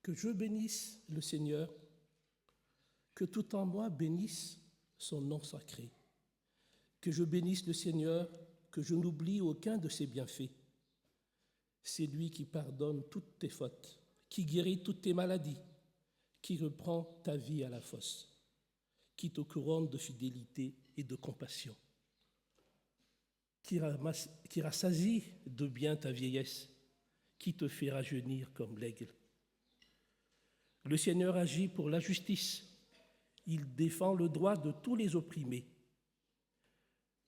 Que je bénisse le Seigneur, que tout en moi bénisse son nom sacré. Que je bénisse le Seigneur, que je n'oublie aucun de ses bienfaits. C'est lui qui pardonne toutes tes fautes, qui guérit toutes tes maladies, qui reprend ta vie à la fosse, qui te couronne de fidélité et de compassion, qui rassasie de bien ta vieillesse, qui te fait rajeunir comme l'aigle. Le Seigneur agit pour la justice. Il défend le droit de tous les opprimés.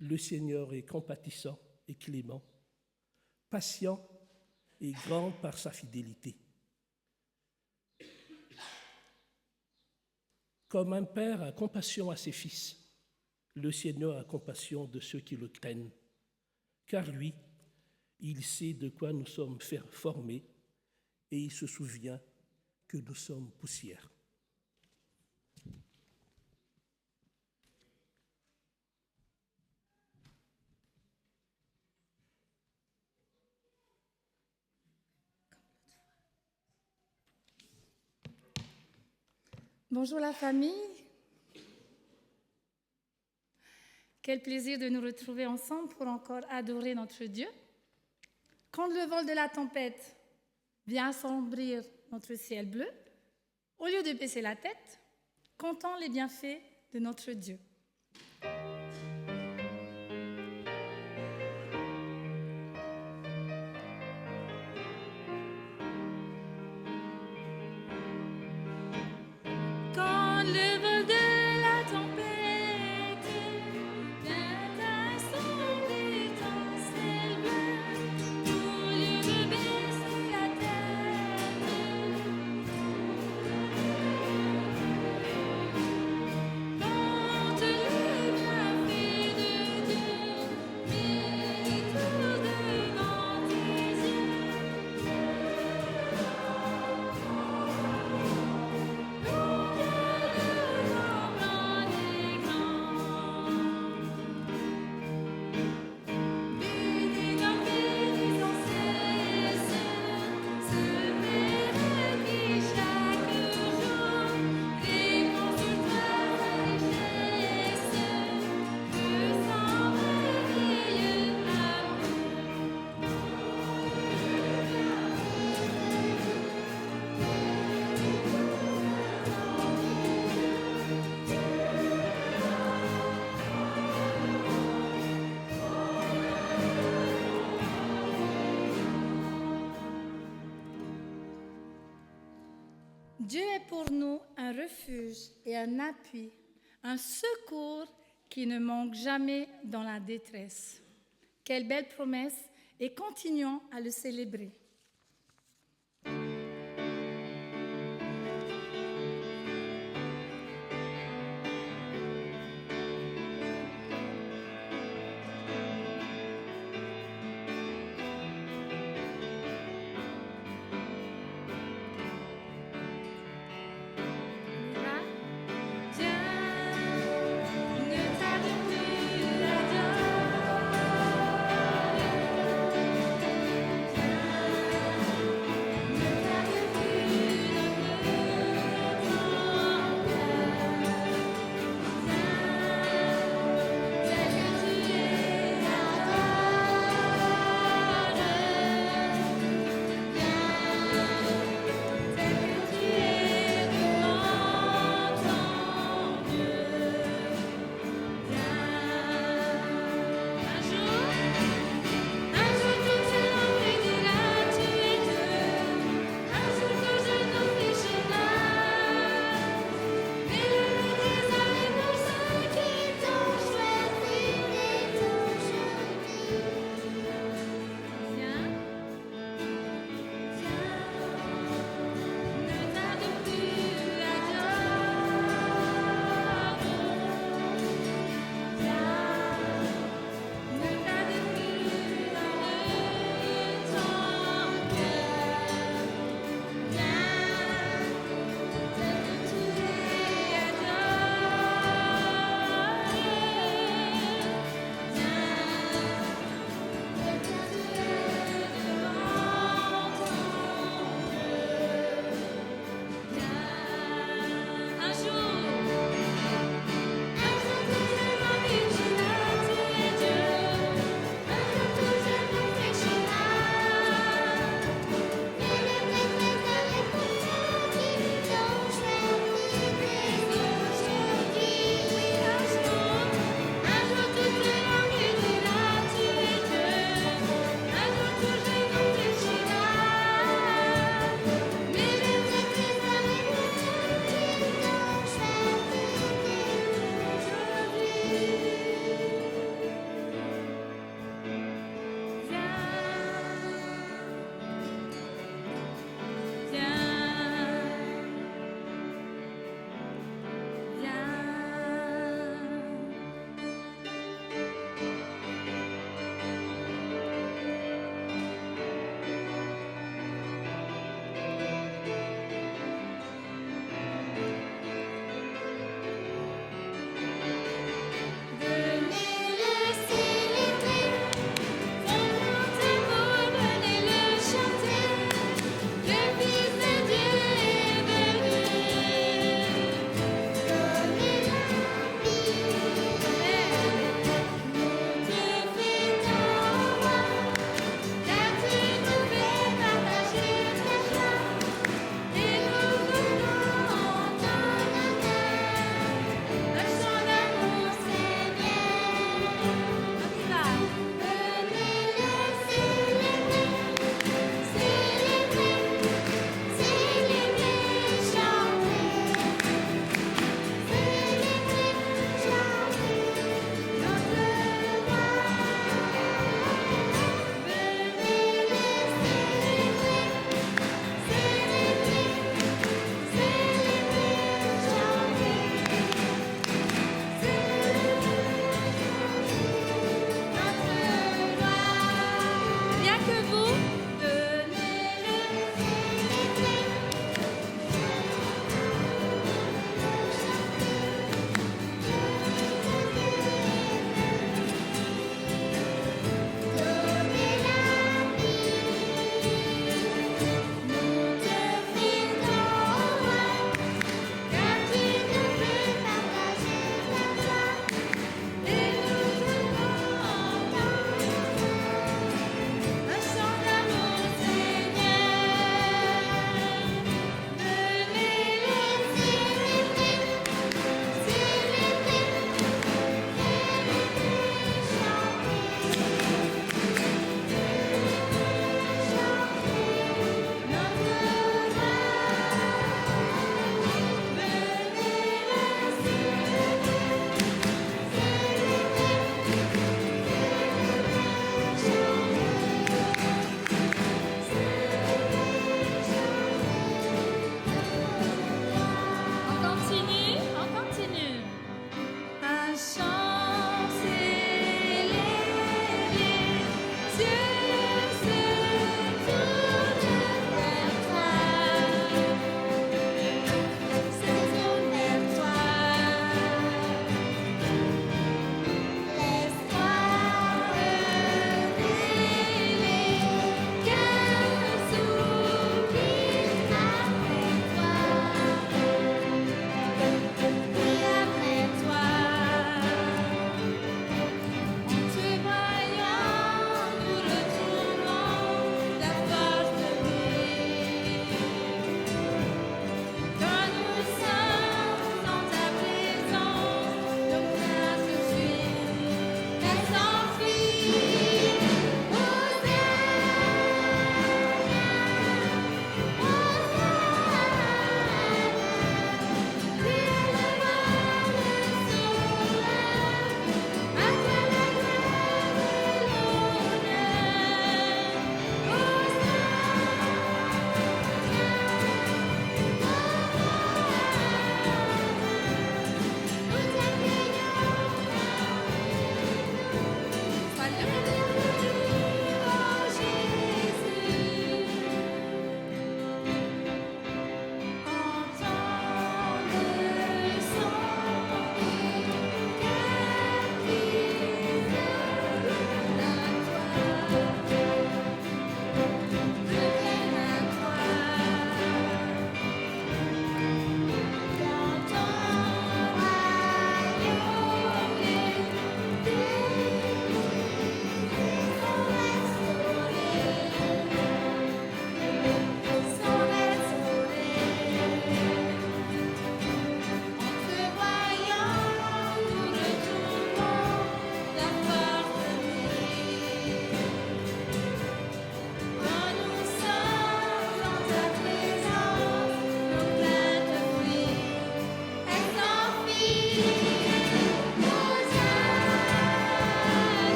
Le Seigneur est compatissant et clément, patient et grand par sa fidélité. Comme un père a compassion à ses fils, le Seigneur a compassion de ceux qui le craignent, car lui, il sait de quoi nous sommes formés et il se souvient que nous sommes poussière. Bonjour la famille. Quel plaisir de nous retrouver ensemble pour encore adorer notre Dieu. Quand le vol de la tempête vient assombrir notre ciel bleu, au lieu de baisser la tête, comptons les bienfaits de notre Dieu. Quand le vol de la tempête vient assombrir ton ciel bleu, au lieu de baisser la tête, compte les bienfaits de Dieu, mets tout devant tes Dieu est pour nous un refuge et un appui, un secours qui ne manque jamais dans la détresse. Quelle belle promesse et continuons à le célébrer. Viens, ne tarde plus, adieu.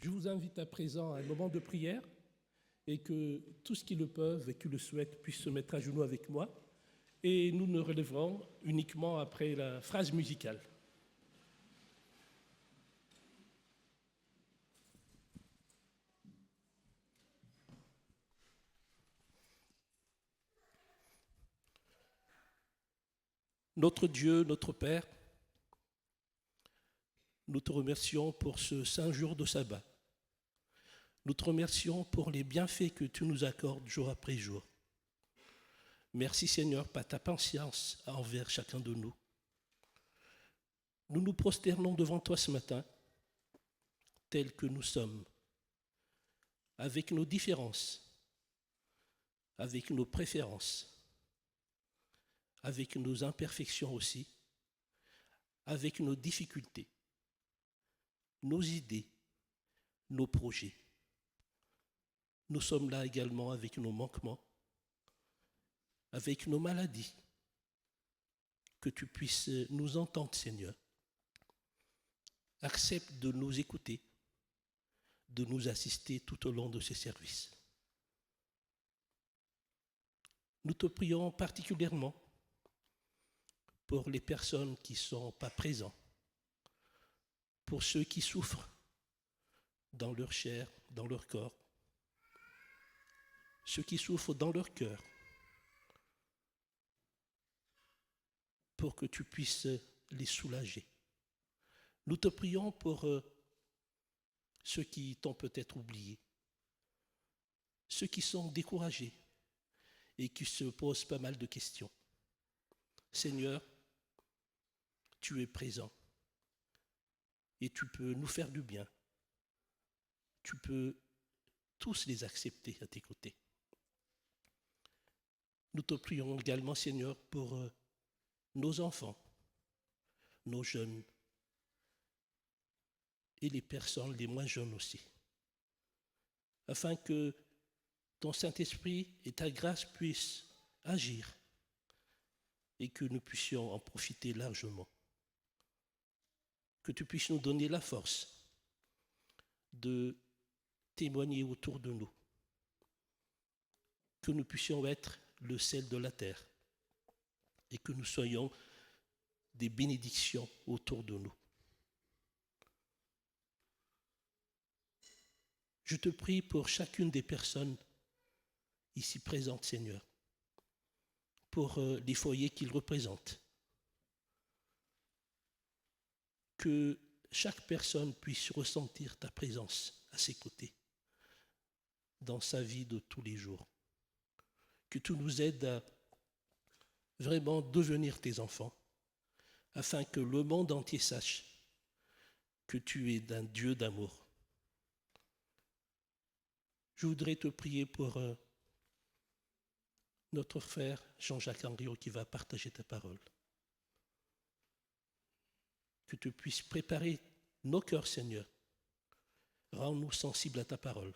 Je vous invite à présent à un moment de prière et que tous qui le peuvent et qui le souhaitent puissent se mettre à genoux avec moi. Et nous nous relèverons uniquement après la phrase musicale. Notre Dieu, notre Père, nous te remercions pour ce saint jour de sabbat. Nous te remercions pour les bienfaits que tu nous accordes jour après jour. Merci Seigneur par ta patience envers chacun de nous. Nous nous prosternons devant toi ce matin, tels que nous sommes, avec nos différences, avec nos préférences, avec nos imperfections aussi, avec nos difficultés, nos idées, nos projets. Nous sommes là également avec nos manquements, avec nos maladies. Que tu puisses nous entendre, Seigneur. Accepte de nous écouter, de nous assister tout au long de ces services. Nous te prions particulièrement pour les personnes qui ne sont pas présentes, pour ceux qui souffrent dans leur chair, dans leur corps, ceux qui souffrent dans leur cœur, pour que tu puisses les soulager. Nous te prions pour ceux qui t'ont peut-être oublié, ceux qui sont découragés et qui se posent pas mal de questions. Seigneur, tu es présent et tu peux nous faire du bien. Tu peux tous les accepter à tes côtés. Nous te prions également, Seigneur, pour nos enfants, nos jeunes et les personnes les moins jeunes aussi, afin que ton Saint-Esprit et ta grâce puissent agir et que nous puissions en profiter largement. Que tu puisses nous donner la force de témoigner autour de nous, que nous puissions être le sel de la terre et que nous soyons des bénédictions autour de nous. Je te prie pour chacune des personnes ici présentes, Seigneur, pour les foyers qu'ils représentent. Que chaque personne puisse ressentir ta présence à ses côtés dans sa vie de tous les jours. Que tu nous aides à vraiment devenir tes enfants, afin que le monde entier sache que tu es un Dieu d'amour. Je voudrais te prier pour notre frère Jean-Jacques Henriot qui va partager ta parole. Que tu puisses préparer nos cœurs, Seigneur. Rends-nous sensibles à ta parole.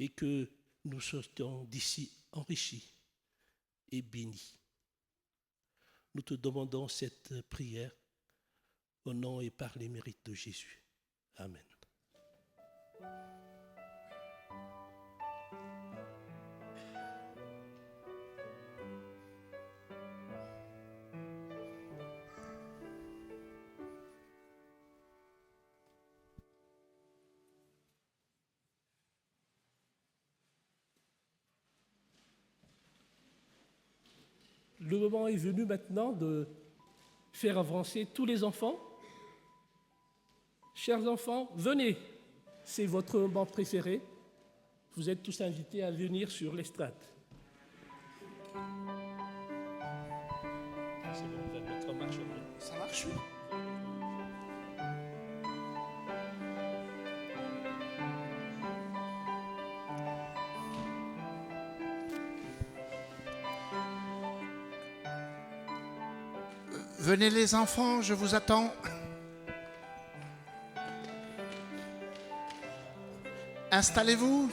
Et que nous sortions d'ici enrichis et bénis. Nous te demandons cette prière au nom et par les mérites de Jésus. Amen. Le moment est venu maintenant de faire avancer tous les enfants. Chers enfants, venez, c'est votre moment préféré. Vous êtes tous invités à venir sur l'estrade. C'est bon, on va mettre en marche. Ça marche, oui. Venez les enfants, je vous attends. Installez-vous.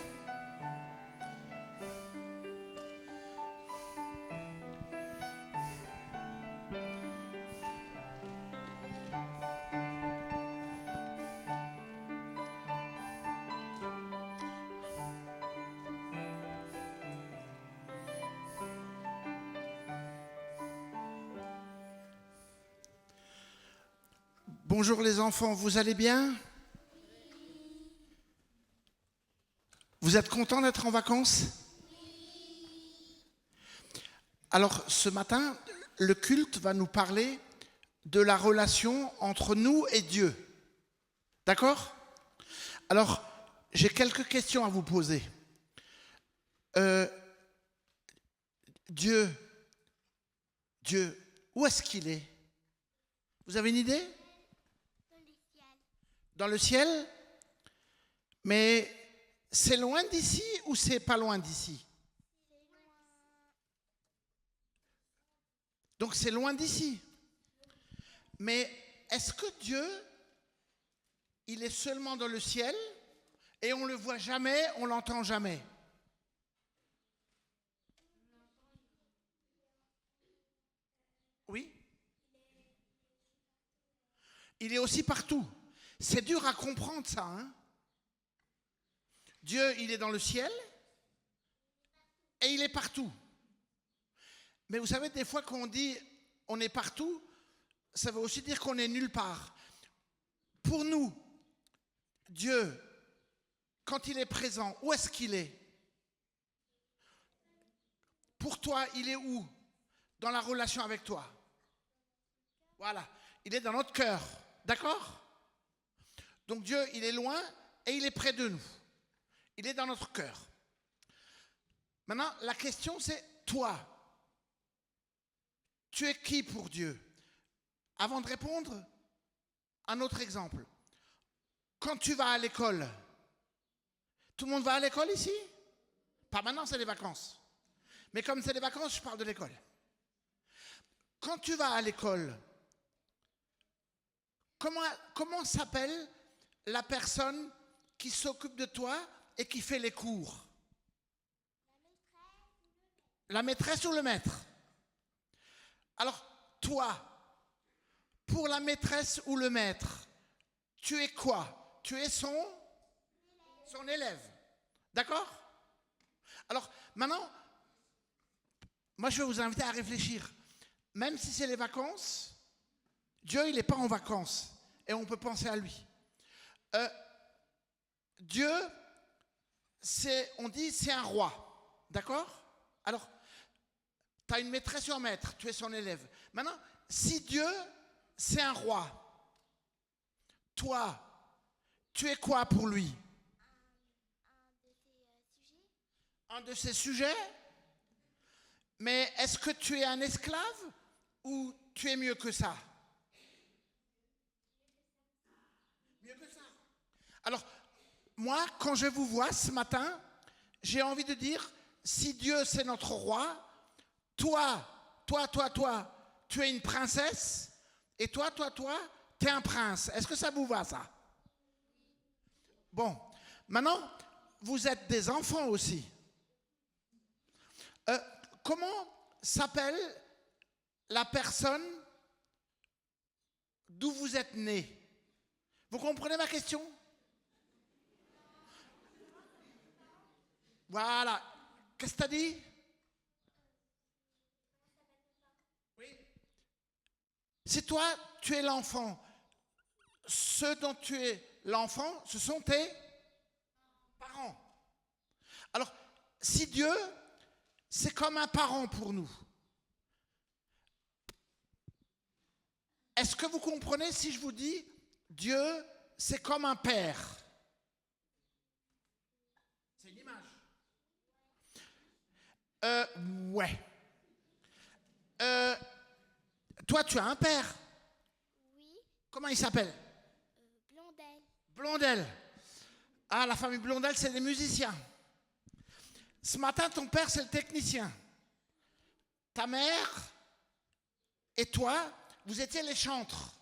Bonjour les enfants, vous allez bien? Vous êtes contents d'être en vacances? Alors ce matin, le culte va nous parler de la relation entre nous et Dieu. D'accord? Alors, j'ai quelques questions à vous poser. Dieu, où est-ce qu'il est? Vous avez une idée? Dans le ciel? Mais c'est loin d'ici ou c'est pas loin d'ici? Donc c'est loin d'ici. Mais est-ce que Dieu, il est seulement dans le ciel et on ne le voit jamais, on ne l'entend jamais? Oui? Il est aussi partout. C'est dur à comprendre ça, hein? Dieu, il est dans le ciel et il est partout. Mais vous savez, des fois qu'on dit on est partout, ça veut aussi dire qu'on est nulle part. Pour nous, Dieu, quand il est présent, où est-ce qu'il est? Pour toi, il est où? Dans la relation avec toi. Voilà, il est dans notre cœur, d'accord? Donc Dieu, il est loin et il est près de nous. Il est dans notre cœur. Maintenant, la question c'est, toi, tu es qui pour Dieu? Avant de répondre, un autre exemple. Quand tu vas à l'école, tout le monde va à l'école ici? Pas maintenant, c'est les vacances. Mais comme c'est les vacances, je parle de l'école. Quand tu vas à l'école, comment s'appelle la personne qui s'occupe de toi et qui fait les cours? La maîtresse ou le maître? Alors, toi, pour la maîtresse ou le maître, tu es quoi? Tu es son élève. D'accord? Alors, maintenant, moi je vais vous inviter à réfléchir. Même si c'est les vacances, Dieu, il n'est pas en vacances. Et on peut penser à lui. Dieu, on dit, c'est un roi. D'accord? Alors, tu as une maîtresse ou un maître, tu es son élève. Maintenant, si Dieu, c'est un roi, toi, tu es quoi pour lui? Un de ses sujets? Mais est-ce que tu es un esclave ou tu es mieux que ça? Mieux que ça. Alors, moi, quand je vous vois ce matin, j'ai envie de dire, si Dieu c'est notre roi, toi, tu es une princesse, et toi, tu es un prince. Est-ce que ça vous va, ça? Bon, maintenant, vous êtes des enfants aussi. Comment s'appelle la personne d'où vous êtes né? Vous comprenez ma question? Voilà. Qu'est-ce que tu as dit? Oui. Si toi, tu es l'enfant, ceux dont tu es l'enfant, ce sont tes parents. Alors, si Dieu, c'est comme un parent pour nous, est-ce que vous comprenez si je vous dis, Dieu, c'est comme un père? C'est une image. Ouais. Toi, tu as un père? Oui, Comment il s'appelle? Blondel. Blondel. Ah, la famille Blondel, c'est des musiciens. Ce matin, ton père, c'est le technicien. Ta mère et toi, vous étiez les chantres.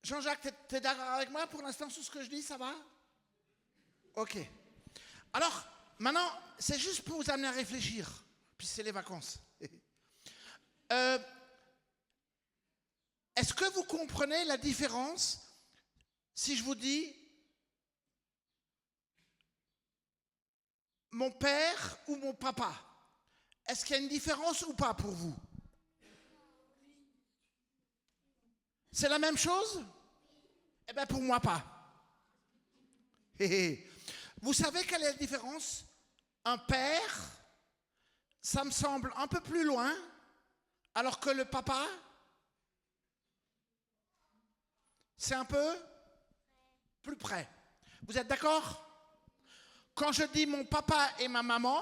Jean-Jacques, tu es d'accord avec moi pour l'instant sur ce que je dis, ça va? Ok. Alors, maintenant, c'est juste pour vous amener à réfléchir, puis c'est les vacances. Est-ce que vous comprenez la différence si je vous dis mon père ou mon papa? Est-ce qu'il y a une différence ou pas pour vous? C'est la même chose? Eh bien, pour moi, pas. Vous savez quelle est la différence? Un père, ça me semble un peu plus loin, alors que le papa, c'est un peu plus près. Vous êtes d'accord? Quand je dis mon papa et ma maman,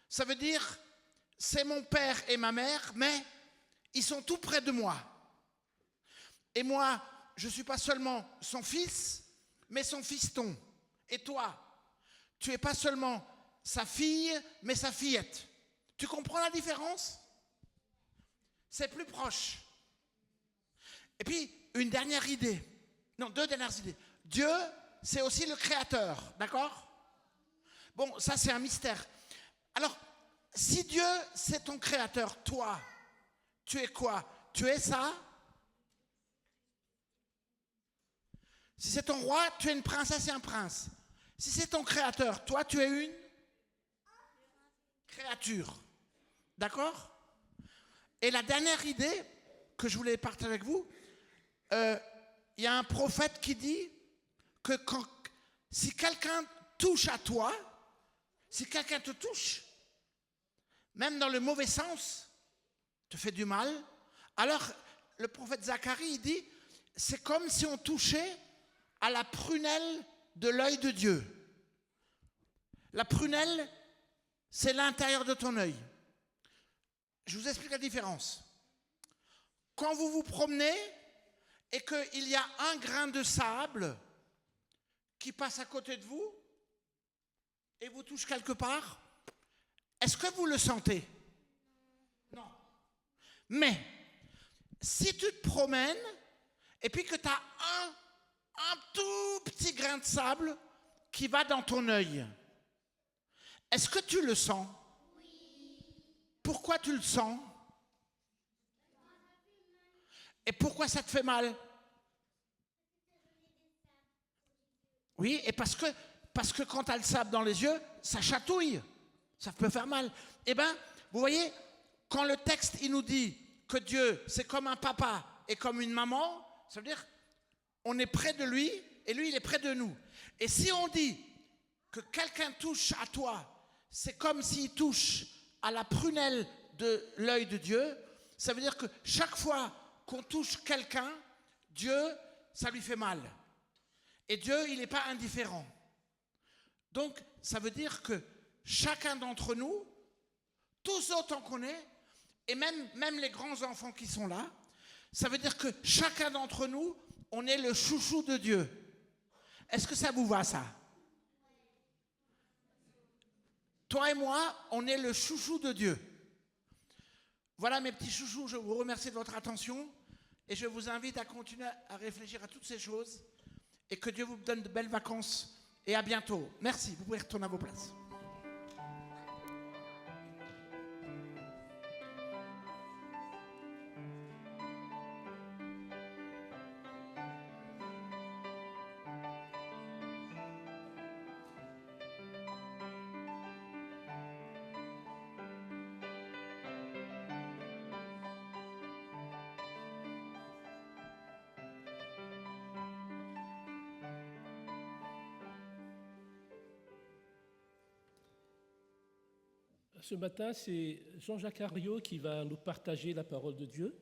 ça veut dire c'est mon père et ma mère, mais ils sont tout près de moi. Et moi, je ne suis pas seulement son fils, mais son fiston. Et toi, tu n'es pas seulement sa fille, mais sa fillette. Tu comprends la différence? C'est plus proche. Et puis, une dernière idée. Non, deux dernières idées. Dieu, c'est aussi le créateur, d'accord? Bon, ça c'est un mystère. Alors, si Dieu, c'est ton créateur, toi, tu es quoi? Tu es ça? Si c'est ton roi, tu es une princesse et un prince. Si c'est ton créateur, toi, tu es une créature. D'accord? Et la dernière idée que je voulais partager avec vous, il y a un prophète qui dit que si quelqu'un touche à toi, si quelqu'un te touche, même dans le mauvais sens, te fait du mal, alors le prophète Zacharie il dit, c'est comme si on touchait à la prunelle de l'œil de Dieu. La prunelle, c'est l'intérieur de ton œil. Je vous explique la différence. Quand vous vous promenez et qu'il y a un grain de sable qui passe à côté de vous et vous touche quelque part, est-ce que vous le sentez? Non. Mais si tu te promènes et puis que tu as un tout petit grain de sable qui va dans ton œil, est-ce que tu le sens? Oui. Pourquoi tu le sens? Et pourquoi ça te fait mal? Oui, et parce que quand tu as le sable dans les yeux, ça chatouille, ça peut faire mal. Eh bien, vous voyez, quand le texte il nous dit que Dieu, c'est comme un papa et comme une maman, ça veut dire on est près de lui et lui, il est près de nous. Et si on dit que quelqu'un touche à toi, c'est comme s'il touche à la prunelle de l'œil de Dieu, ça veut dire que chaque fois qu'on touche quelqu'un, Dieu, ça lui fait mal. Et Dieu, il n'est pas indifférent. Donc, ça veut dire que chacun d'entre nous, tous autant qu'on est, et même les grands enfants qui sont là, ça veut dire que chacun d'entre nous, on est le chouchou de Dieu. Est-ce que ça vous va, ça? Toi et moi, on est le chouchou de Dieu. Voilà mes petits chouchous, je vous remercie de votre attention et je vous invite à continuer à réfléchir à toutes ces choses et que Dieu vous donne de belles vacances et à bientôt. Merci, vous pouvez retourner à vos places. Ce matin, c'est Jean-Jacques Ariot qui va nous partager la parole de Dieu.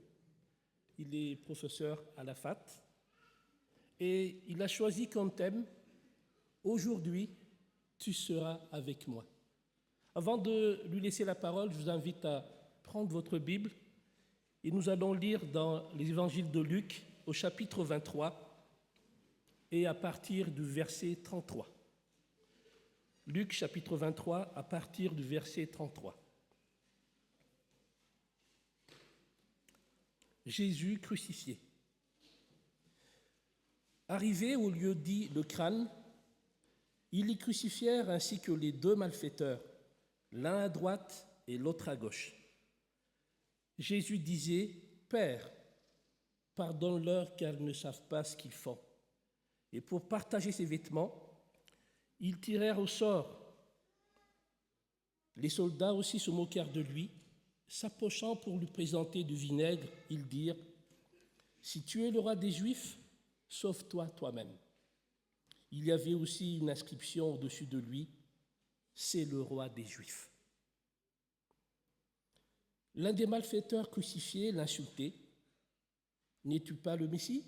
Il est professeur à la FAT et il a choisi comme thème « Aujourd'hui, tu seras avec moi ». Avant de lui laisser la parole, je vous invite à prendre votre Bible et nous allons lire dans l'évangile de Luc au chapitre 23 et à partir du verset 33. Luc chapitre 23 à partir du verset 33. Jésus crucifié. Arrivé au lieu dit le Crâne, ils les crucifièrent ainsi que les deux malfaiteurs, l'un à droite et l'autre à gauche. Jésus disait, « Père, pardonne-leur car ils ne savent pas ce qu'ils font. » Et pour partager ses vêtements, ils tirèrent au sort. Les soldats aussi se moquèrent de lui. S'approchant pour lui présenter du vinaigre, ils dirent « Si tu es le roi des Juifs, sauve-toi toi-même. Il y avait aussi une inscription au-dessus de lui, c'est le roi des Juifs. L'un des malfaiteurs crucifiés l'insultait. N'es-tu pas le Messie?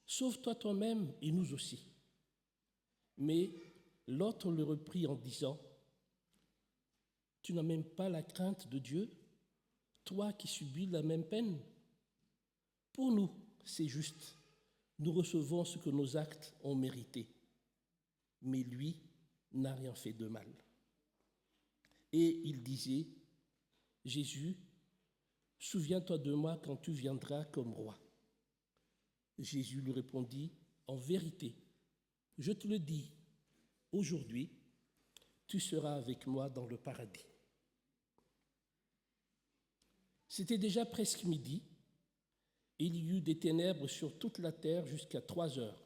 Sauve-toi toi-même et nous aussi. Mais l'autre le reprit en disant, tu n'as même pas la crainte de Dieu, toi qui subis la même peine? Pour nous, c'est juste. Nous recevons ce que nos actes ont mérité. Mais lui n'a rien fait de mal. Et il disait, Jésus, souviens-toi de moi quand tu viendras comme roi. Jésus lui répondit, en vérité, je te le dis, aujourd'hui, tu seras avec moi dans le paradis. C'était déjà presque midi, et il y eut des ténèbres sur toute la terre jusqu'à 3 heures,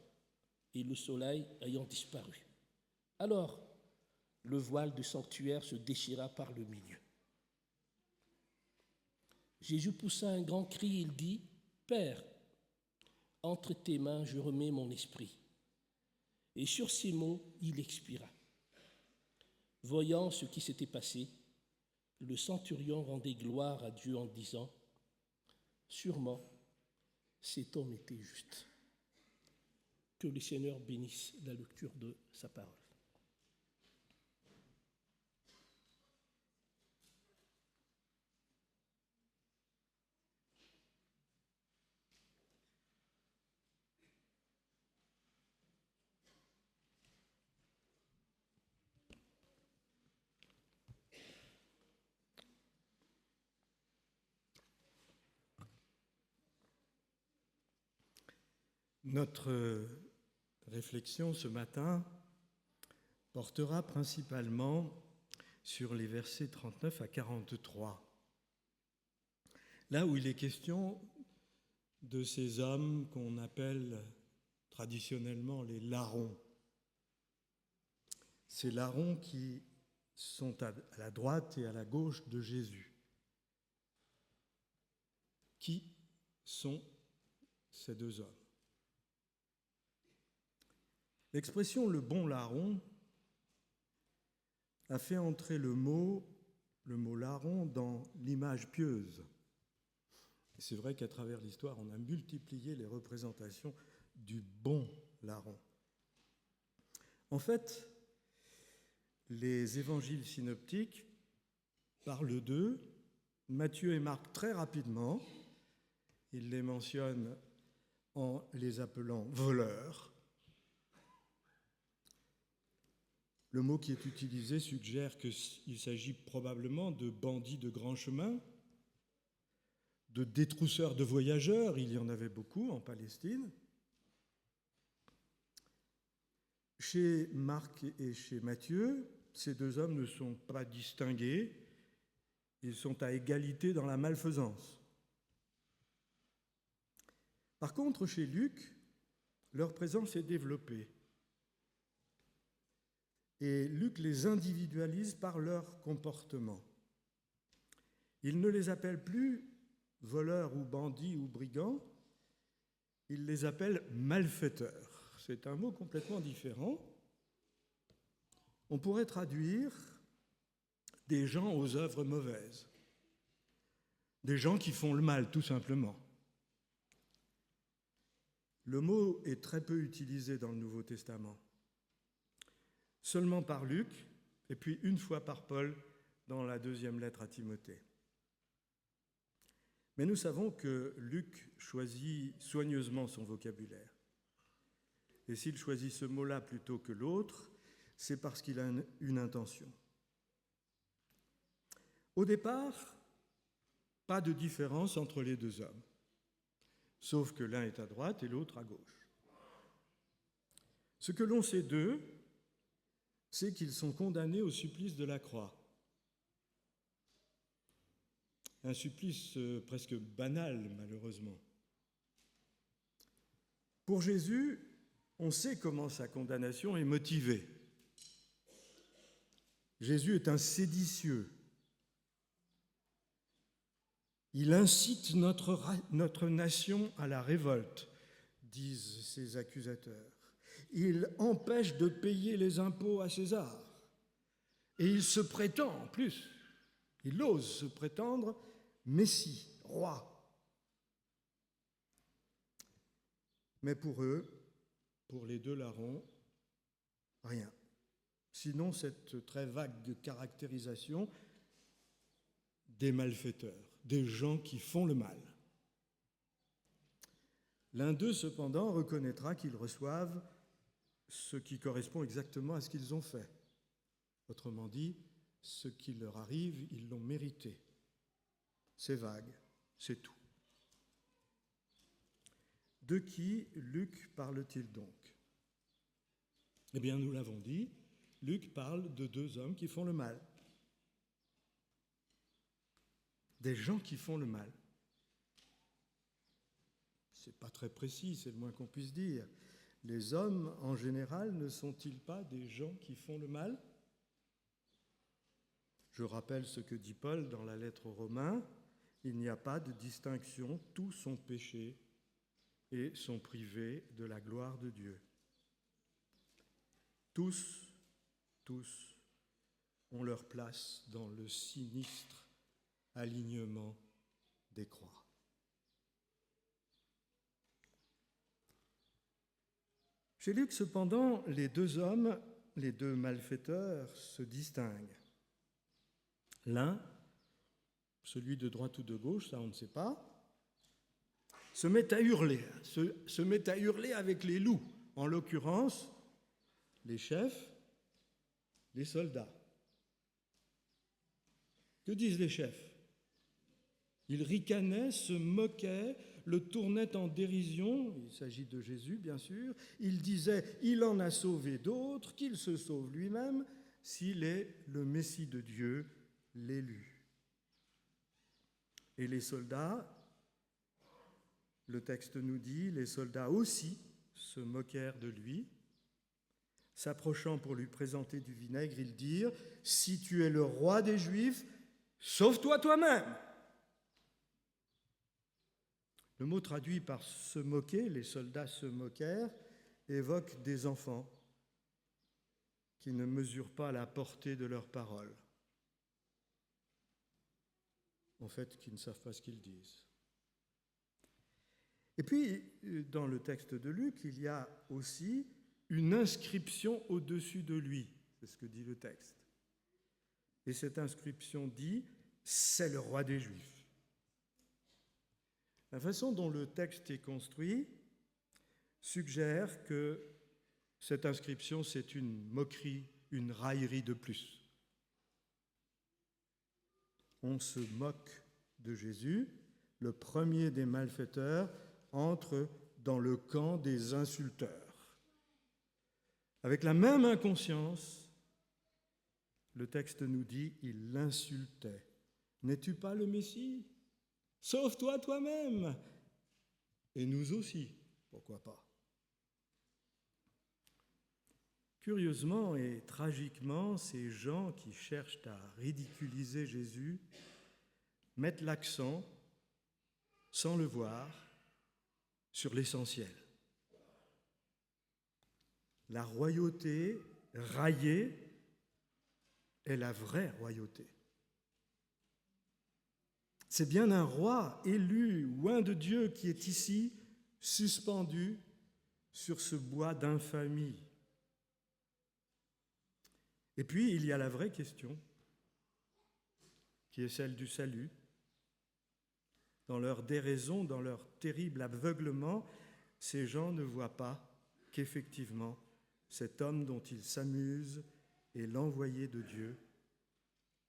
et le soleil ayant disparu. Alors, le voile du sanctuaire se déchira par le milieu. Jésus poussa un grand cri et il dit, « Père, entre tes mains je remets mon esprit. » Et sur ces mots, il expira. Voyant ce qui s'était passé, le centurion rendait gloire à Dieu en disant, « Sûrement, cet homme était juste. » Que le Seigneur bénisse la lecture de sa parole. Notre réflexion ce matin portera principalement sur les versets 39 à 43, là où il est question de ces hommes qu'on appelle traditionnellement les larrons. Ces larrons qui sont à la droite et à la gauche de Jésus. Qui sont ces deux hommes? L'expression « le bon larron » a fait entrer le mot larron dans l'image pieuse. Et c'est vrai qu'à travers l'histoire, on a multiplié les représentations du bon larron. En fait, les évangiles synoptiques parlent d'eux, Matthieu et Marc très rapidement, ils les mentionnent en les appelant voleurs. Le mot qui est utilisé suggère qu'il s'agit probablement de bandits de grand chemin, de détrousseurs de voyageurs, il y en avait beaucoup en Palestine. Chez Marc et chez Matthieu, ces deux hommes ne sont pas distingués, ils sont à égalité dans la malfaisance. Par contre, chez Luc, leur présence est développée. Et Luc les individualise par leur comportement. Il ne les appelle plus voleurs ou bandits ou brigands, il les appelle malfaiteurs. C'est un mot complètement différent. On pourrait traduire des gens aux œuvres mauvaises, des gens qui font le mal, tout simplement. Le mot est très peu utilisé dans le Nouveau Testament. Seulement par Luc, et puis une fois par Paul dans la deuxième lettre à Timothée. Mais nous savons que Luc choisit soigneusement son vocabulaire. Et s'il choisit ce mot-là plutôt que l'autre, c'est parce qu'il a une intention. Au départ, pas de différence entre les deux hommes, sauf que l'un est à droite et l'autre à gauche. Ce que l'on sait d'eux, c'est qu'ils sont condamnés au supplice de la croix. Un supplice presque banal, malheureusement. Pour Jésus, on sait comment sa condamnation est motivée. Jésus est un séditieux. Il incite notre nation à la révolte, disent ses accusateurs. Il empêche de payer les impôts à César. Et il se prétend, en plus, il ose se prétendre Messie, roi. Mais pour eux, pour les deux larrons, rien. Sinon cette très vague caractérisation des malfaiteurs, des gens qui font le mal. L'un d'eux, cependant, reconnaîtra qu'ils reçoivent ce qui correspond exactement à ce qu'ils ont fait. Autrement dit, ce qui leur arrive, ils l'ont mérité. C'est vague, c'est tout. De qui Luc parle-t-il donc? Eh bien, nous l'avons dit, Luc parle de deux hommes qui font le mal. Des gens qui font le mal. C'est pas très précis, c'est le moins qu'on puisse dire. Les hommes, en général, ne sont-ils pas des gens qui font le mal? Je rappelle ce que dit Paul dans la lettre aux Romains. Il n'y a pas de distinction, tous sont péchés et sont privés de la gloire de Dieu. Tous ont leur place dans le sinistre alignement des croix. Chez Luc, cependant, les deux hommes, les deux malfaiteurs, se distinguent. L'un, celui de droite ou de gauche, ça on ne sait pas, se met à hurler avec les loups, en l'occurrence les chefs, les soldats. Que disent les chefs? Ils ricanaient, se moquaient, le tournaient en dérision, il s'agit de Jésus bien sûr, ils disaient « il en a sauvé d'autres, qu'il se sauve lui-même, s'il est le Messie de Dieu, l'élu ». Et les soldats, le texte nous dit, les soldats aussi se moquèrent de lui. S'approchant pour lui présenter du vinaigre, ils dirent « si tu es le roi des Juifs, sauve-toi toi-même ». Le mot traduit par se moquer, les soldats se moquèrent, évoque des enfants qui ne mesurent pas la portée de leurs paroles. En fait, qui ne savent pas ce qu'ils disent. Et puis, dans le texte de Luc, il y a aussi une inscription au-dessus de lui. C'est ce que dit le texte. Et cette inscription dit « c'est le roi des Juifs ». La façon dont le texte est construit suggère que cette inscription, c'est une moquerie, une raillerie de plus. On se moque de Jésus, le premier des malfaiteurs entre dans le camp des insulteurs. Avec la même inconscience, le texte nous dit « il l'insultait ». N'es-tu pas le Messie ? Sauve-toi toi-même. Et nous aussi, pourquoi pas. Curieusement et tragiquement, ces gens qui cherchent à ridiculiser Jésus mettent l'accent, sans le voir, sur l'essentiel. La royauté raillée est la vraie royauté. C'est bien un roi élu, loin de Dieu, qui est ici, suspendu sur ce bois d'infamie. Et puis, il y a la vraie question, qui est celle du salut. Dans leur déraison, dans leur terrible aveuglement, ces gens ne voient pas qu'effectivement, cet homme dont ils s'amusent est l'envoyé de Dieu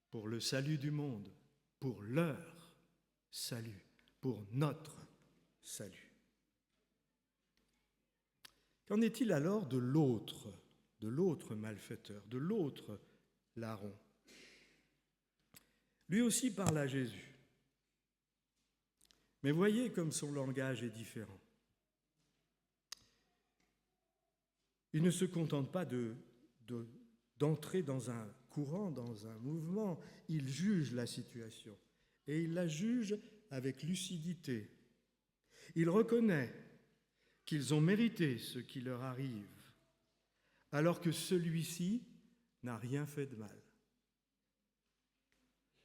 pour le salut du monde, pour leur salut, pour notre salut. Qu'en est-il alors de l'autre malfaiteur, de l'autre larron? Lui aussi parle à Jésus. Mais voyez comme son langage est différent. Il ne se contente pas d'entrer dans un courant, dans un mouvement. Il juge la situation. Et il la juge avec lucidité. Il reconnaît qu'ils ont mérité ce qui leur arrive, alors que celui-ci n'a rien fait de mal.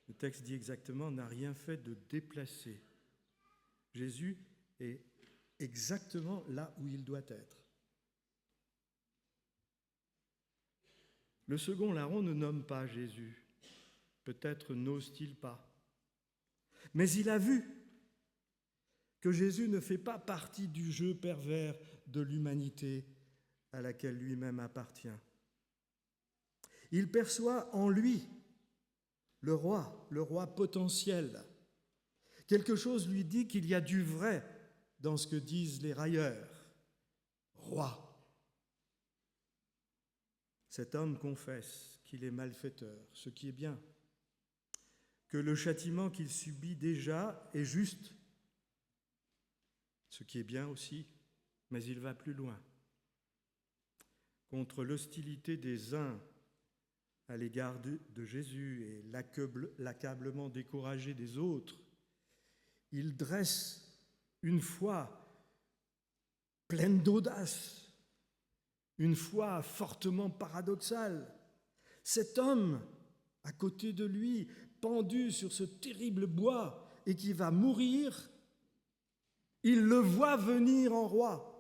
Le texte dit exactement « n'a rien fait de déplacé ». Jésus est exactement là où il doit être. Le second larron ne nomme pas Jésus. Peut-être n'ose-t-il pas. Mais il a vu que Jésus ne fait pas partie du jeu pervers de l'humanité à laquelle lui-même appartient. Il perçoit en lui le roi potentiel. Quelque chose lui dit qu'il y a du vrai dans ce que disent les railleurs. Roi. Cet homme confesse qu'il est malfaiteur, ce qui est bien, que le châtiment qu'il subit déjà est juste, ce qui est bien aussi, mais il va plus loin. Contre l'hostilité des uns à l'égard de Jésus et l'accablement découragé des autres, il dresse une foi pleine d'audace, une foi fortement paradoxale. Cet homme, à côté de lui, pendu sur ce terrible bois et qui va mourir, il le voit venir en roi.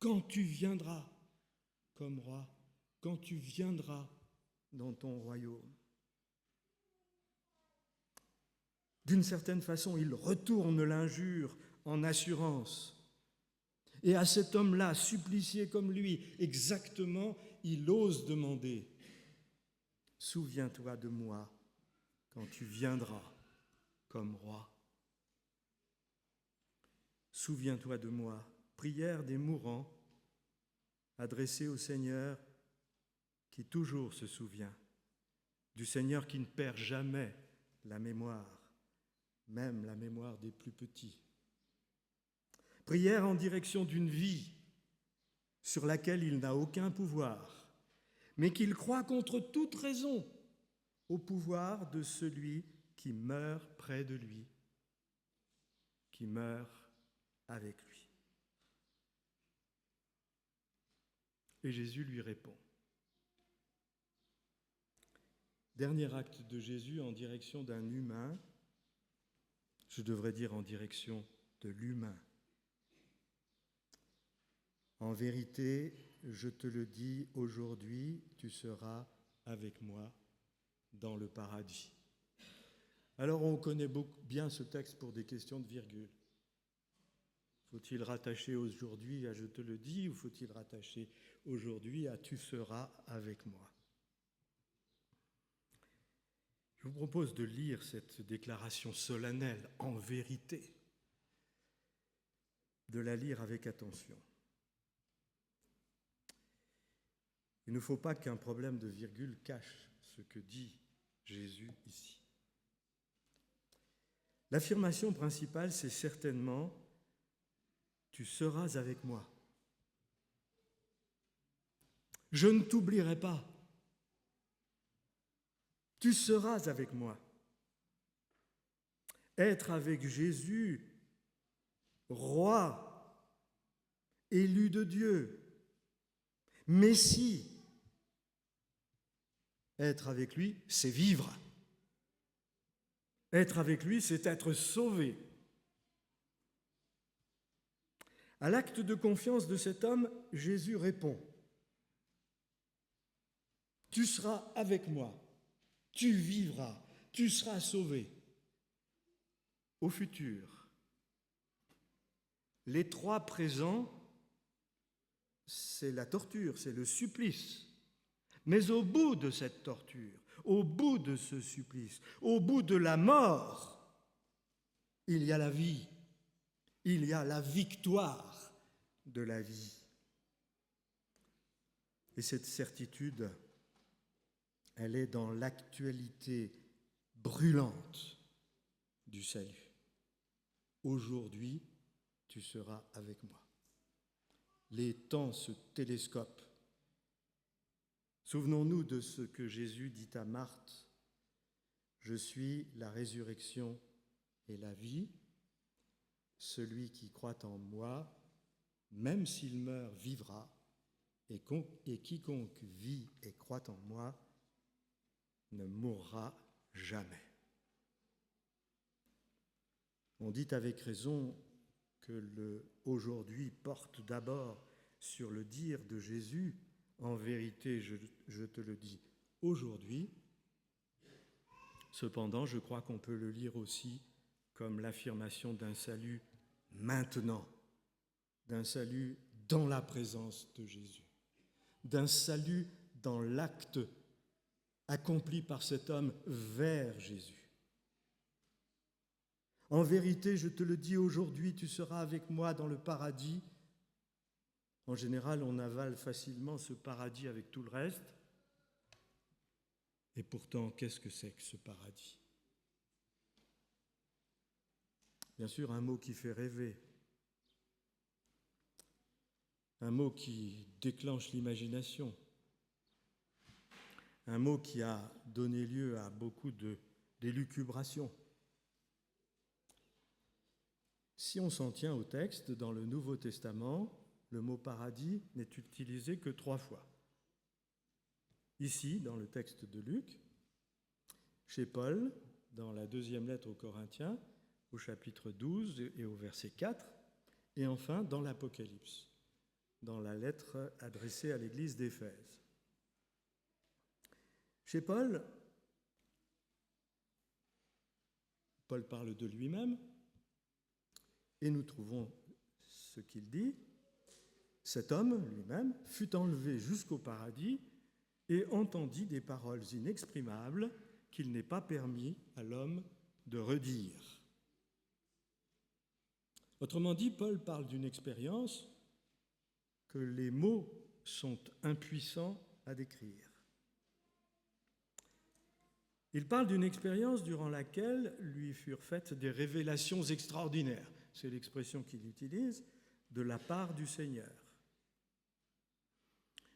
Quand tu viendras comme roi, quand tu viendras dans ton royaume. D'une certaine façon, il retourne l'injure en assurance. Et à cet homme-là, supplicié comme lui, exactement, il ose demander « Souviens-toi de moi quand tu viendras comme roi. Souviens-toi de moi ». Prière des mourants adressée au Seigneur qui toujours se souvient, du Seigneur qui ne perd jamais la mémoire, même la mémoire des plus petits. Prière en direction d'une vie sur laquelle il n'a aucun pouvoir, mais qu'il croit contre toute raison au pouvoir de celui qui meurt près de lui, qui meurt avec lui. Et Jésus lui répond. Dernier acte de Jésus en direction d'un humain, je devrais dire en direction de l'humain. En vérité, je te le dis, aujourd'hui, tu seras avec moi dans le paradis. Alors on connaît bien ce texte pour des questions de virgule. Faut-il rattacher aujourd'hui à « je te le dis » ou faut-il rattacher aujourd'hui à « tu seras avec moi » ? Je vous propose de lire cette déclaration solennelle, en vérité, de la lire avec attention. Il ne faut pas qu'un problème de virgule cache ce que dit Jésus ici. L'affirmation principale, c'est certainement « tu seras avec moi ». Je ne t'oublierai pas. Tu seras avec moi. Être avec Jésus, roi, élu de Dieu, Messie. Être avec lui, c'est vivre. Être avec lui, c'est être sauvé. À l'acte de confiance de cet homme, Jésus répond « Tu seras avec moi, tu vivras, tu seras sauvé. » Au futur, les trois présents, c'est la torture, c'est le supplice. Mais au bout de cette torture, au bout de ce supplice, au bout de la mort, il y a la vie, il y a la victoire de la vie. Et cette certitude, elle est dans l'actualité brûlante du salut. Aujourd'hui, tu seras avec moi. Les temps se télescopent. Souvenons-nous de ce que Jésus dit à Marthe. Je suis la résurrection et la vie. Celui qui croit en moi, même s'il meurt, vivra, et quiconque vit et croit en moi ne mourra jamais. On dit avec raison que le « aujourd'hui » porte d'abord sur le dire de Jésus, « en vérité, je te le dis aujourd'hui ». Cependant, je crois qu'on peut le lire aussi comme l'affirmation d'un salut maintenant, d'un salut dans la présence de Jésus, d'un salut dans l'acte accompli par cet homme vers Jésus. En vérité, je te le dis aujourd'hui, tu seras avec moi dans le paradis. En général, on avale facilement ce paradis avec tout le reste. Et pourtant, qu'est-ce que c'est que ce paradis ? Bien sûr, un mot qui fait rêver, un mot qui déclenche l'imagination, un mot qui a donné lieu à beaucoup d'élucubrations. Si on s'en tient au texte, dans le Nouveau Testament, le mot paradis n'est utilisé que 3 fois. Ici, dans le texte de Luc, chez Paul, dans la 2e lettre aux Corinthiens, au chapitre 12 et au verset 4, et enfin dans l'Apocalypse, dans la lettre adressée à l'église d'Éphèse. Chez Paul, Paul parle de lui-même, et nous trouvons ce qu'il dit. Cet homme, lui-même, fut enlevé jusqu'au paradis et entendit des paroles inexprimables qu'il n'est pas permis à l'homme de redire. Autrement dit, Paul parle d'une expérience que les mots sont impuissants à décrire. Il parle d'une expérience durant laquelle lui furent faites des révélations extraordinaires. C'est l'expression qu'il utilise, de la part du Seigneur.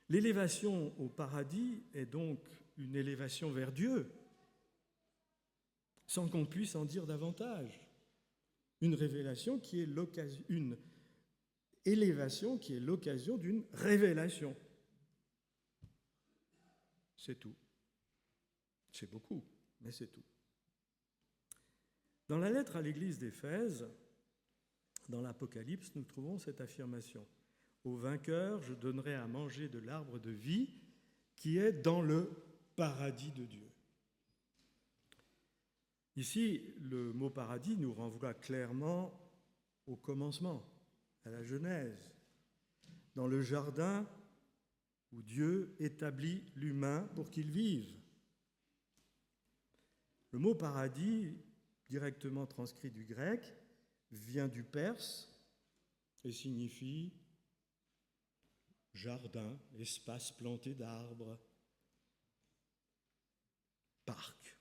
L'élévation au paradis est donc une élévation vers Dieu, sans qu'on puisse en dire davantage. Une élévation qui est l'occasion d'une révélation. C'est tout. C'est beaucoup, mais c'est tout. Dans la lettre à l'église d'Éphèse, dans l'Apocalypse, nous trouvons cette affirmation. « Au vainqueur, je donnerai à manger de l'arbre de vie qui est dans le paradis de Dieu. » Ici, le mot paradis nous renvoie clairement au commencement, à la Genèse, dans le jardin où Dieu établit l'humain pour qu'il vive. Le mot paradis, directement transcrit du grec, vient du perse et signifie jardin, espace planté d'arbres, parc,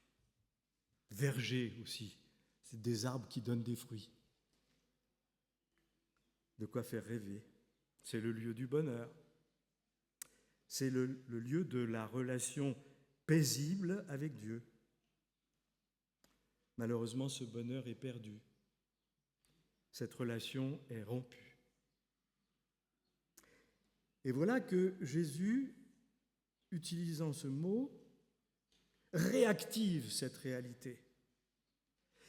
verger aussi. C'est des arbres qui donnent des fruits. De quoi faire rêver. C'est le lieu du bonheur. C'est le lieu de la relation paisible avec Dieu. Malheureusement, ce bonheur est perdu. Cette relation est rompue. Et voilà que Jésus, utilisant ce mot, réactive cette réalité.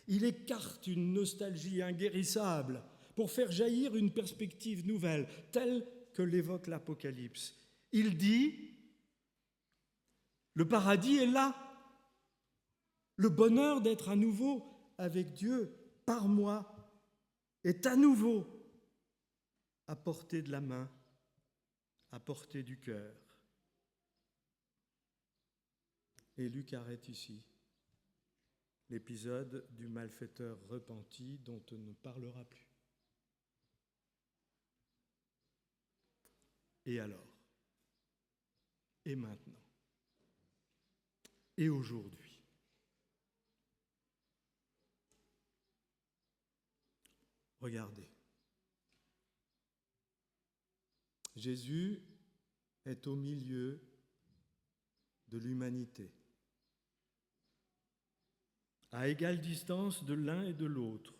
Il écarte une nostalgie inguérissable pour faire jaillir une perspective nouvelle, telle que l'évoque l'Apocalypse. Il dit, le paradis est là. Le bonheur d'être à nouveau avec Dieu, par moi, est à nouveau à portée de la main, à portée du cœur. Et Luc arrête ici l'épisode du malfaiteur repenti dont on ne parlera plus. Et alors ? Et maintenant ? Et aujourd'hui ? Regardez. Jésus est au milieu de l'humanité, à égale distance de l'un et de l'autre,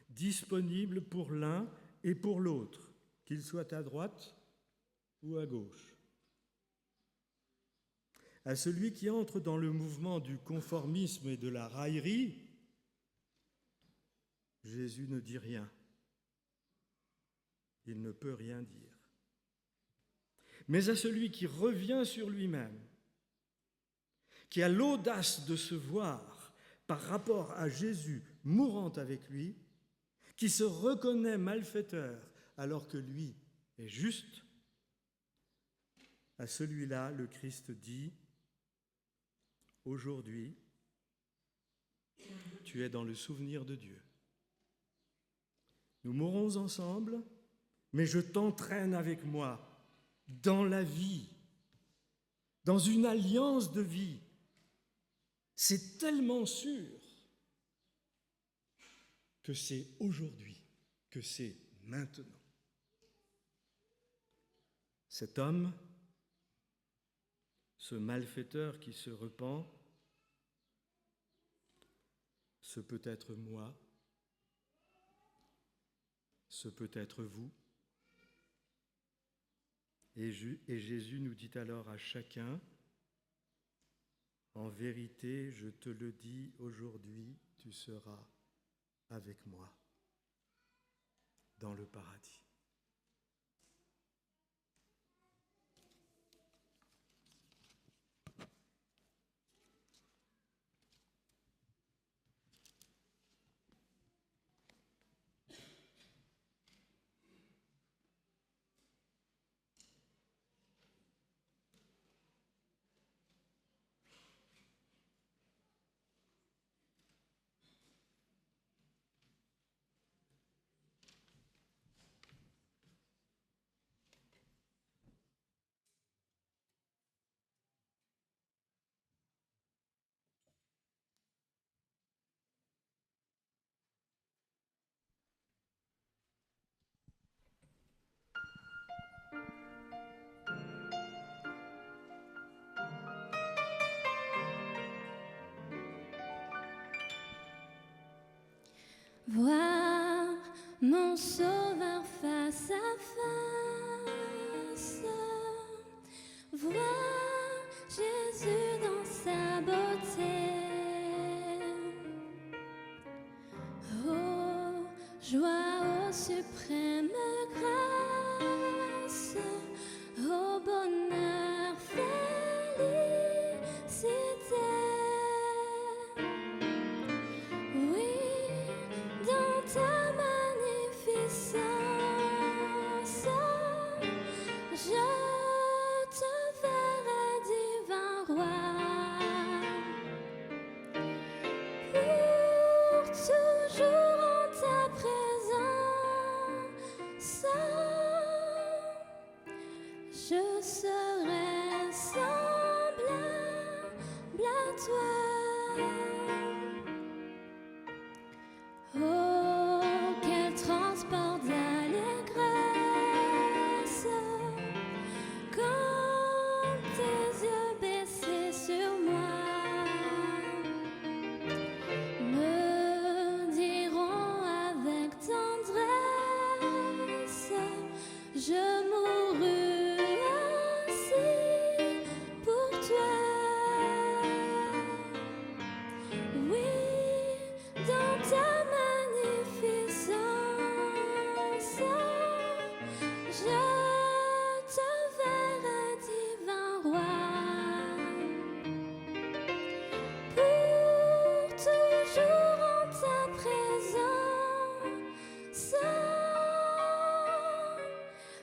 disponible pour l'un et pour l'autre, qu'il soit à droite ou à gauche. À celui qui entre dans le mouvement du conformisme et de la raillerie, Jésus ne dit rien. Il ne peut rien dire. Mais à celui qui revient sur lui-même, qui a l'audace de se voir par rapport à Jésus mourant avec lui, qui se reconnaît malfaiteur alors que lui est juste, à celui-là, le Christ dit « Aujourd'hui, tu es dans le souvenir de Dieu. Nous mourrons ensemble, mais je t'entraîne avec moi dans la vie, dans une alliance de vie. C'est tellement sûr que c'est aujourd'hui, que c'est maintenant. » Cet homme, ce malfaiteur qui se repent, ce peut être moi, ce peut être vous. Et Jésus nous dit alors à chacun, « En vérité, je te le dis, aujourd'hui, tu seras avec moi dans le paradis. » Voir mon sauveur face à face, voir Jésus dans sa beauté. Oh, joie, ô suprême grâce, ô bonheur, félicité. Ta magnificence, je te verrai, divin roi, pour toujours en ta présence, je serai semblable à toi. Oh, quel transport d'allégresse quand tes yeux baissés sur moi me diront avec tendresse, je mourus ainsi pour toi. Oui, dans ta magnificence, je te verrai, divin roi, pour toujours en ta présence,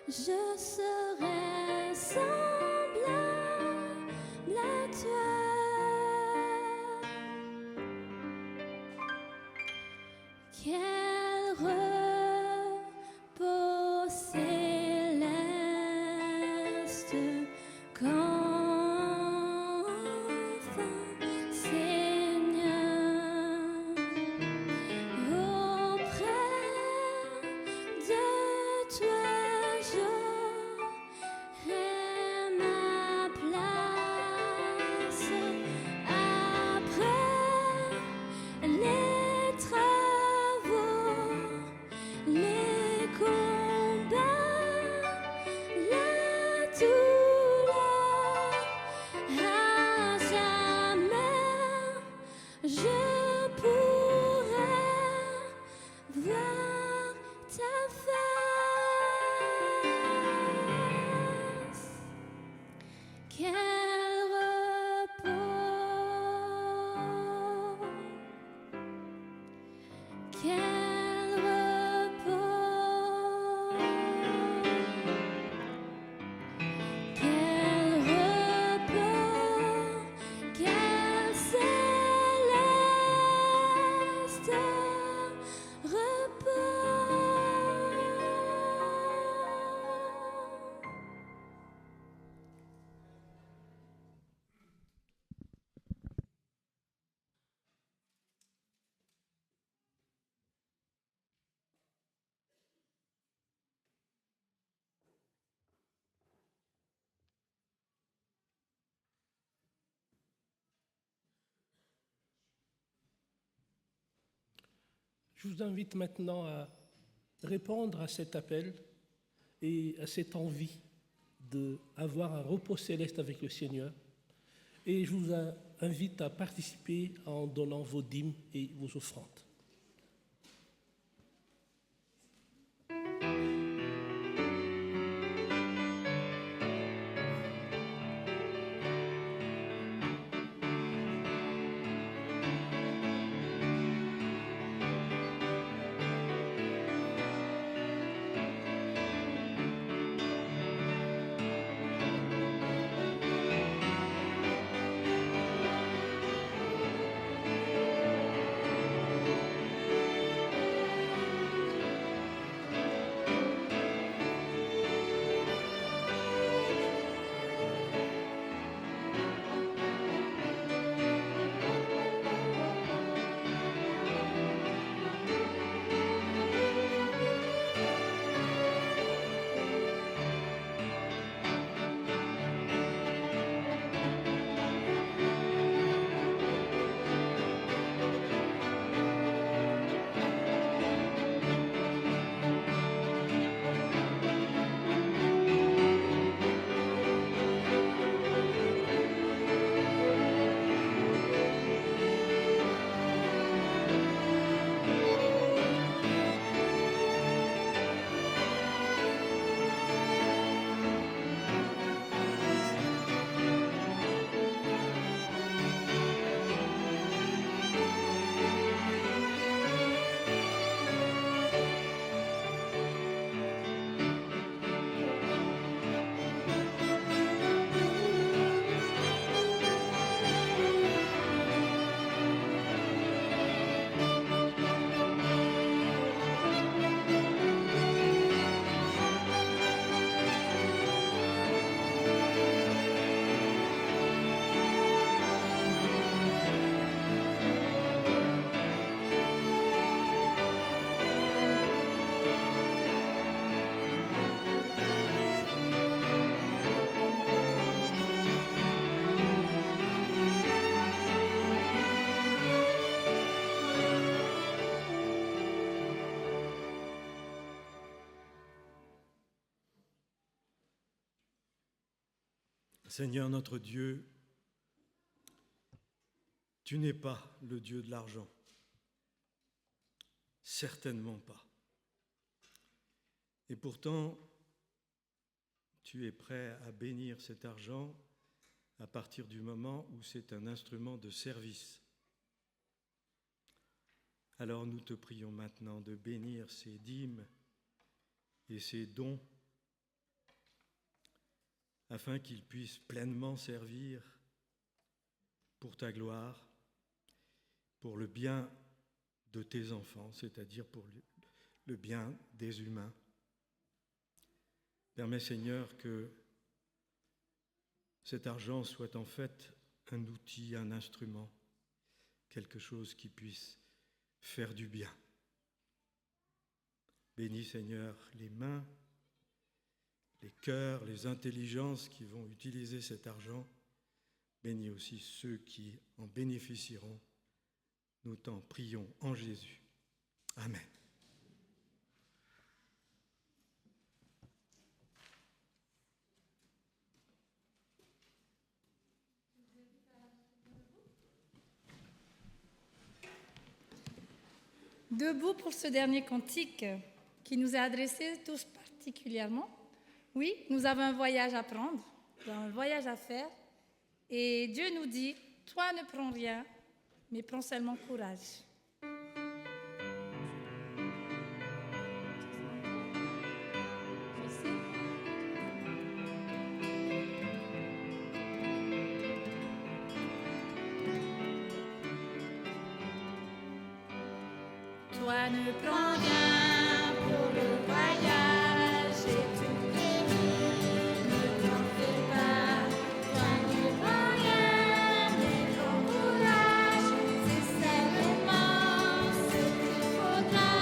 je serai semblable à toi. Quel repos céleste qu'enfin, Seigneur, auprès de toi j'aurai ma place après Quel repos, quel repos, quel céleste repos. Je vous invite maintenant à répondre à cet appel et à cette envie d'avoir un repos céleste avec le Seigneur. Et je vous invite à participer en donnant vos dîmes et vos offrandes. Seigneur notre Dieu, tu n'es pas le Dieu de l'argent. Certainement pas. Et pourtant, tu es prêt à bénir cet argent à partir du moment où c'est un instrument de service. Alors nous te prions maintenant de bénir ces dîmes et ces dons afin qu'ils puissent pleinement servir pour ta gloire, pour le bien de tes enfants, c'est-à-dire pour le bien des humains. Permets, Seigneur, que cet argent soit en fait un outil, un instrument, quelque chose qui puisse faire du bien. Bénis, Seigneur, les mains, les cœurs, les intelligences qui vont utiliser cet argent. Bénis aussi ceux qui en bénéficieront. Nous t'en prions en Jésus. Amen. Debout pour ce dernier cantique qui nous est adressé tous particulièrement. Oui, nous avons un voyage à prendre, nous avons un voyage à faire. Et Dieu nous dit, toi ne prends rien, mais prends seulement courage. Toi ne prends rien pour le voyage et tout prévu, ne t'en fais pas. Toi ne prends rien, mais prends courage, c'est simplement ce qu'il faudra.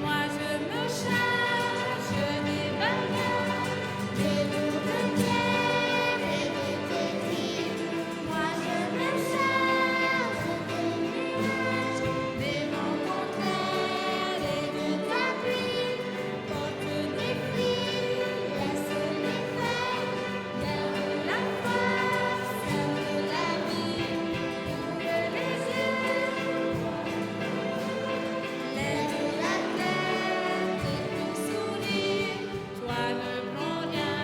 Moi je me charge des bagages, des lourdes pierres et des pépites. Moi je me charge des nuages, des vents contraires et de ta pluie. Porte des pluies, laisse-les faire. Garde la foi, serve la vie. Ouvre les yeux, lève la tête et tout sourire. Toi ne prends rien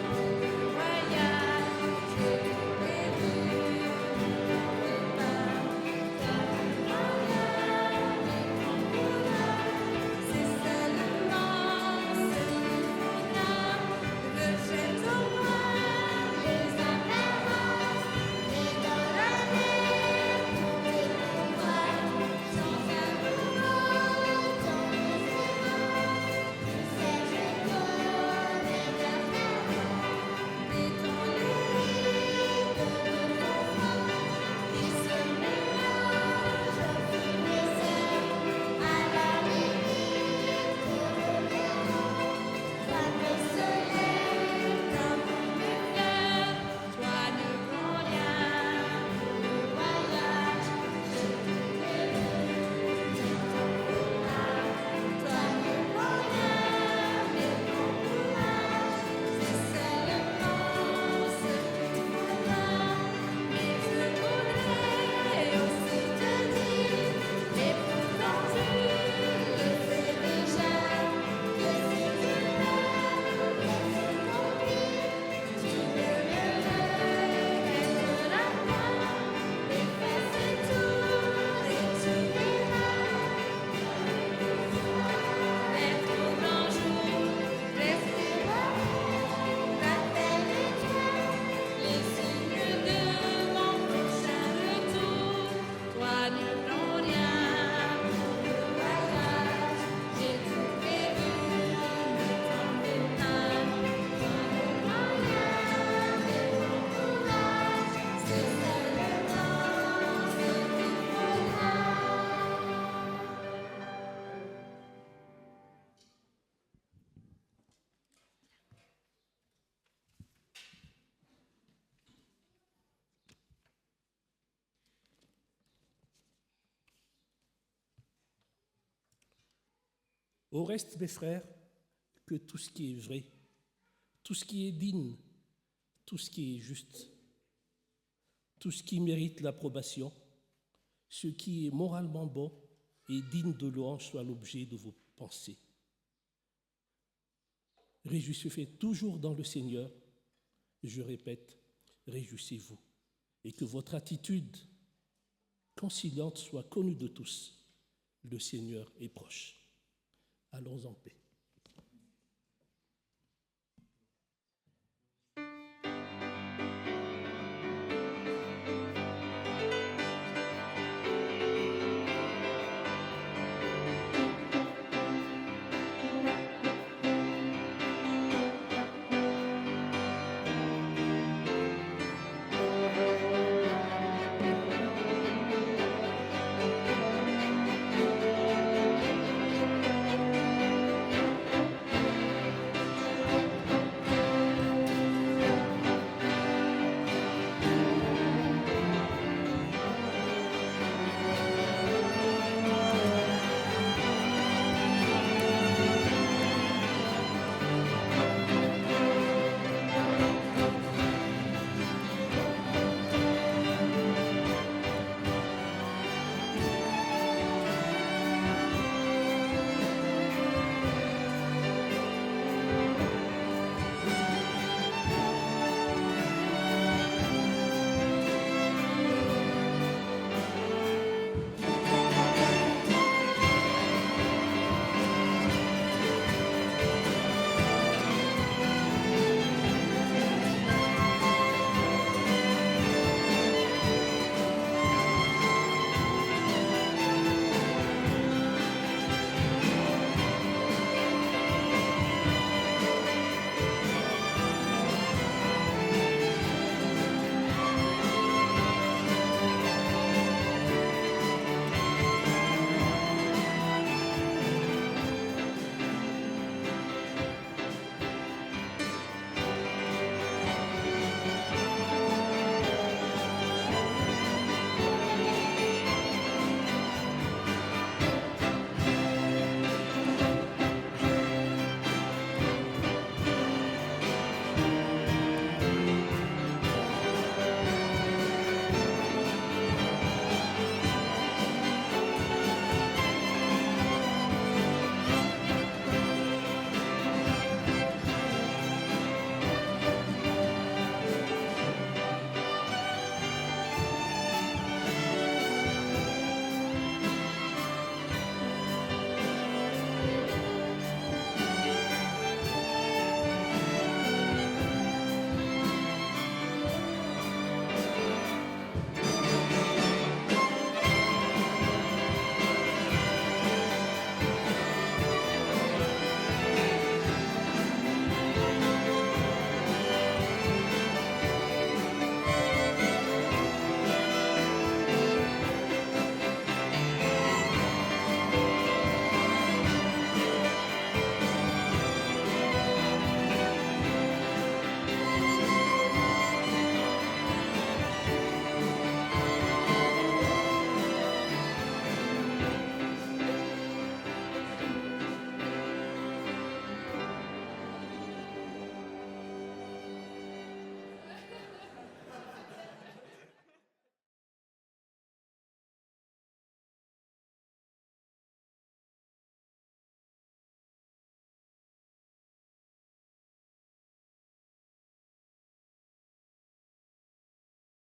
pour le voyage, c'est tout prévu, ne t'en fais pas. Toi ne prends rien, mais prends courage, c'est seulement ce qu'il faudra. Rejette au loin les apparences, et dans la mer pour tes pouvoirs. Chante un nouveau ton espérance, serge ton éternellement. Détends les rides de ton front, qui se mélangent au fil des heures, à la limite pour le verront. Toi le soleil dans mon cœur, toi ne prends rien pour le voyage, j'ai tout prévu, ne t'en fais pas. Toi ne prends rien, mais prends courage, c'est seulement ce qu'il faudra. Mais je voudrais aussi te dire, et pourtant tu le sais déjà, que si tu veux être compris, tu ne le regretteras pas. Efface tout et tu verras. Être au grand jour, rester la terre et toi, les signes de mon prochain retour. Toi ne prends rien pour le voyage, j'ai tout prévu, ne t'en fais pas. Toi ne prends rien, mais prends courage, c'est seulement ce qu'il faudra. Au reste, mes frères, que tout ce qui est vrai, tout ce qui est digne, tout ce qui est juste, tout ce qui mérite l'approbation, ce qui est moralement bon et digne de louange soit l'objet de vos pensées. Réjouissez-vous toujours dans le Seigneur. Je répète, réjouissez-vous. Et que votre attitude conciliante soit connue de tous. Le Seigneur est proche. Allons en paix.